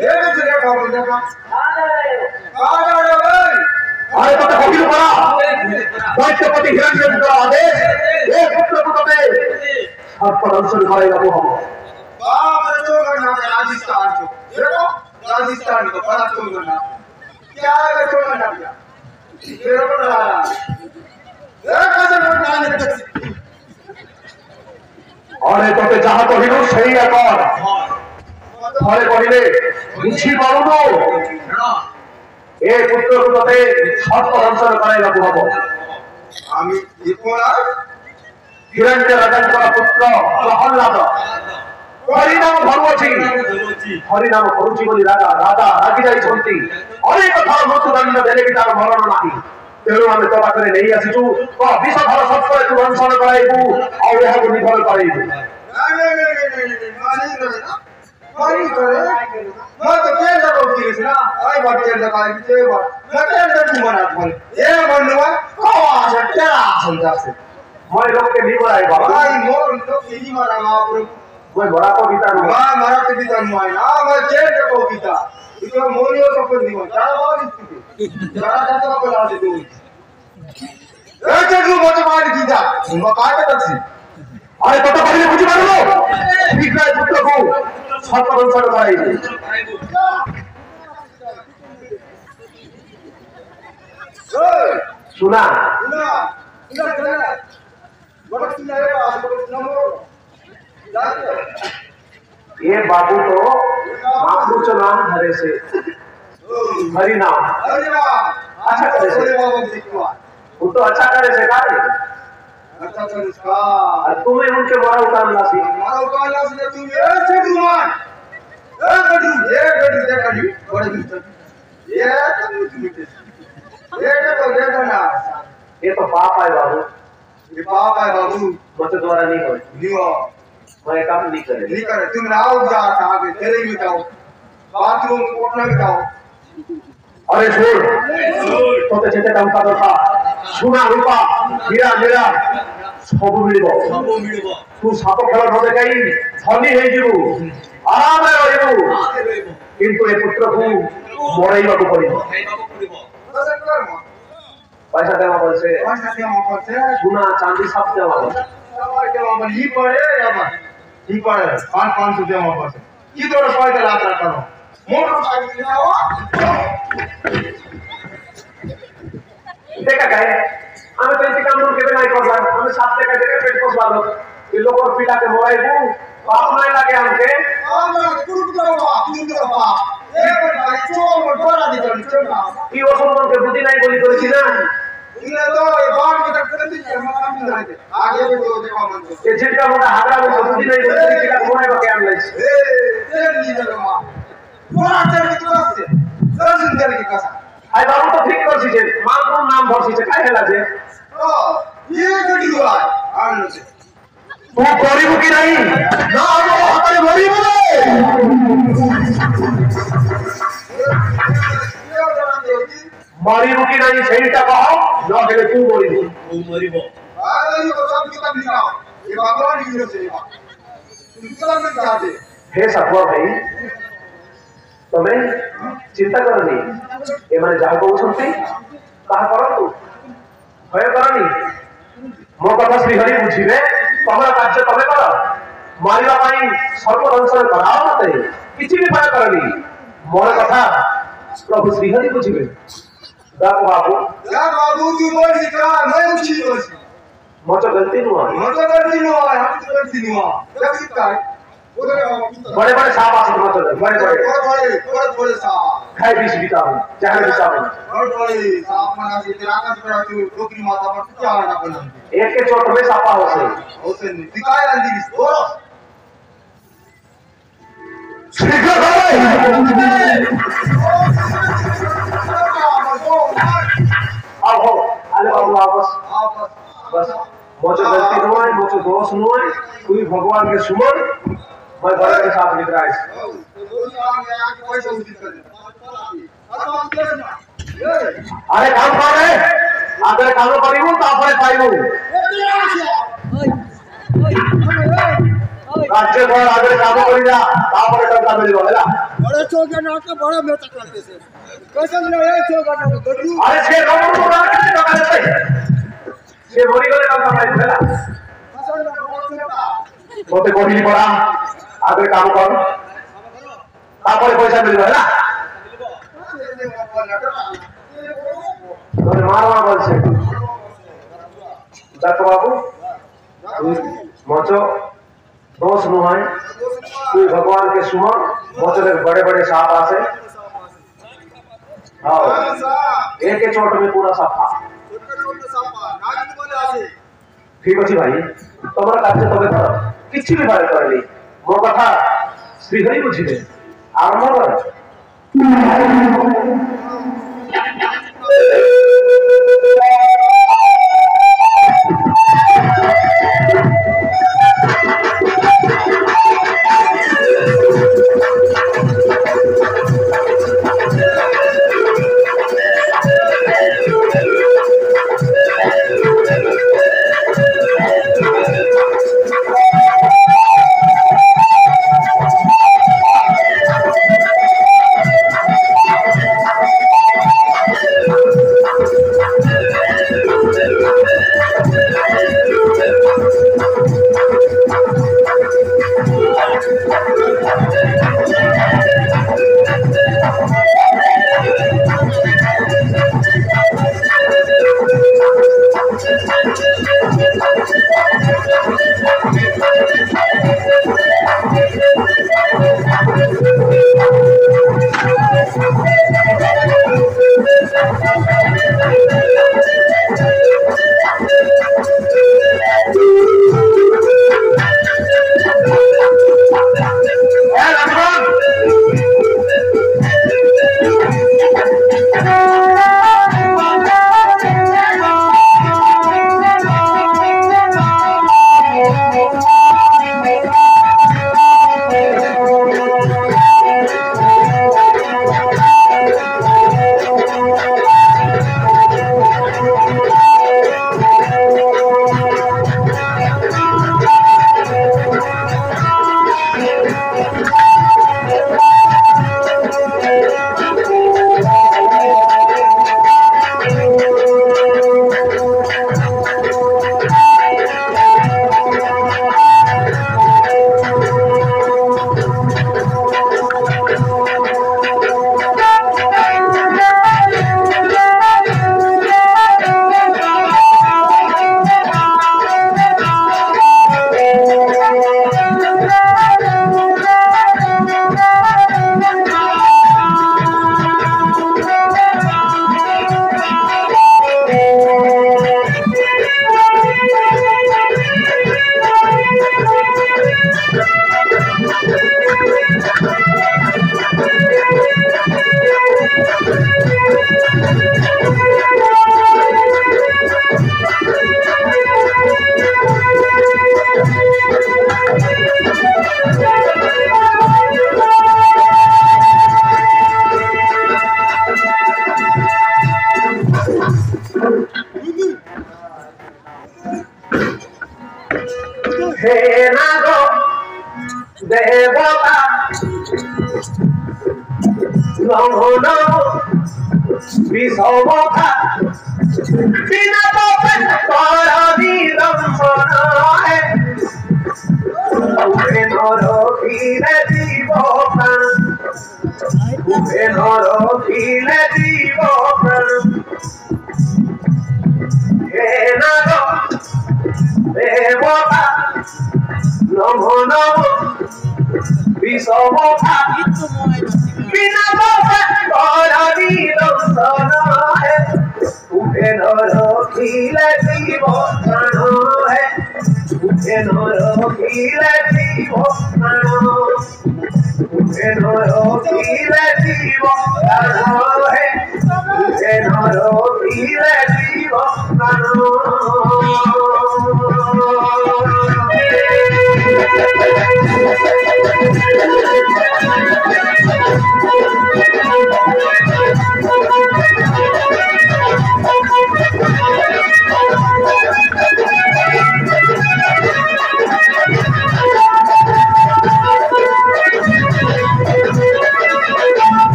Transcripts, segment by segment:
ये तुझे खबर देखा अरे तो कहिल पड़ा दैत्यपति हिरण्यपुत्र का आदेश ये पुत्र को तबे हर पर अंशल करेगा वो हम बाप रे जो करना राजस्थान को देखो राजस्थान को बड़ा तो करना क्या है जो करना क्या तेरे को लगा रहा ये कैसे करना है अरे तो जहां तो हिनु सही है कौन थोड़े कहिले बुझी पारुनो ए पुत्र को तबे हर पर अंशल करेगा वो हम आमी ये कौन है हिरण्य राजन का पुत्र प्रहल्लाद हरिनाम भरुची हरिनाम भरुची बोली राजा राजा रागी जाई छंती अनेक थर मृत्युदंड देले कि तार मरण नाही तेणु आमे तो पाखरे नहीं आसीचु तो विष भर सत्य तू दंशन कराइबु आ एहाको निधन कराइबु नहीं मानी करे ना मानी करे मैं तो तेल जगह की ना आई बात तेल जगह की ते बात मैं तेल जगह मना बोल ये बनवा को आसे तेरा समझा से मैं लोग के नहीं बोलाई बाबा भाई मोर लोग के नहीं मारा महाप्रभु मैं बड़ा को गीता नु हां मारा के गीता नु है ना मैं तेल जगह गीता इको मोरियो सपन दी क्या बात इसकी जरा जाता को ला दे दो ए चलू मत मार गीता मैं काटे तसी अरे तो पहले बुझी मारो ठीक है पुत्र को छत पर अंशल कराइबु सुना ये बाबू तो माखलूच नाम धरे से हरि नाम अच्छा करे से वो तो अच्छा करे से कारे अच्छा कर इसका और तुम्हें उनके बड़ा उतारना सी ने तुम ये छुमान ए गड्डी बड़े मिस्टर ये तो देखो ना ये तो पाप है बाबू ये पाप है बाबू मत द्वारा नहीं हो नहीं हो मैं काम नहीं करे तुम राव जा आगे तेरे में जाओ बाथरूम कोटना में जाओ अरे छोड़ तो जेते काम का था सोना रूपा हीरा मेरा सब मिलबो तू साप खेल न देखाई धनी हे जिवु आराम रहबु किंतु ए पुत्र को मराइबा को पड़िबो पैसा देवा बोलसे सोना चांदी सब देवा ही पड़े ही पड़े 500 देवा बोलसे की तोड़ पैसा लात रखो मोटरसाइकिल आओ देखा काय हमें तो इसी काम के नहीं करला हमें साथ देखा देके पेट पोसवा लो ये लोग और पिला के मोराइबू पाप नहीं लागे हमके हमरा कुरुट करो बाप ए भाई चोर बड़ा दी चोर की ओसन मन के बुद्धि नहीं बोली करी ना इने तो ये बात में तक कर दी हम काम नहीं आगे आगे भी तो देखो मन ये जिनका मोटा हागरा में बुद्धि नहीं बोली पिला मोराइबा के आन लई ए तेल नी जगह मां पूरा तेल की तरफ से दर्शन करके कसा आई बाबू तो ठीक कर सीजे मां को नाम भर सीजे काय हेला जे ओ ये गड्डी हुआ आन से तू गरीब की नहीं ना वो हमारे गरीब है मरीबू की नहीं सहीटा कहो न केले तू मरीबू आरे ये सब किताब लिखाओ ये भगवान की तरफ से तुम किताब में क्या दे हे सतवा भाई तमे चिंता करनी ए माने जा को सुनती कहा करतु भय करनी मो कथा श्री हरि बुझिबे तमरा कार्य तमे कर मारिबा पाई सर्व दंशन कराओ मते किछि भी भय करनी मोर कथा प्रभु श्री हरि बुझिबे बाबू या बाबू तू बोल सिखा मैं उठी बोल मोर तो गलती नुआ हम तो गलती नुआ देख सिखा बड़े बड़े साहब आसे मत बड़े साहब खाई बीस बिता चाहे बिता बड़े साहब मना से तेरा का पर तू टोकरी माता पर क्या आना बना एक के चोट में सापा होसे नहीं दिखाया अंधी बोलो शीघ्र आओ अरे बाबू वापस बस मोचो गलती न होए मोचो दोष न होए कोई भगवान के सुमन मैं बड़े के साथ निकल आइस अरे काम करे आगे काम करिबो तापरे पाइबो राज्य कर आगे काम करी जा तापर टका मिलबो हैला बड़े चौके ना के बड़ा मेहनत करते से कैसे ना ये चौका ना गड्डू अरे से नंबर को ना के टका देते से मरी गले टका पाइ हैला फसल ना बहुत चौका मते कोठी पड़ा आगे काम कर तापर पैसा मिलबो हैला তোর মারবা বলছে ডাক্তার বাবু मचो दोष नुहाय तू भगवान के सुमन मचो में बड़े बड़े सांप आसे हाँ एक ही चोट में पूरा साफा ठीक अच्छी भाई तुम्हारा कार्य तबे कर किसी भी बारे कर ली मो कथा श्रीहरि बुझिले आरंभ कर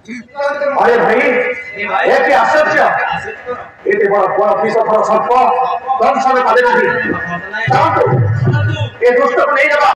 अरे भाई ये क्या सच्चा ये बड़ा पीसा थोड़ा सब कम समय का देना ही ये दोस्तों को नहीं लगा।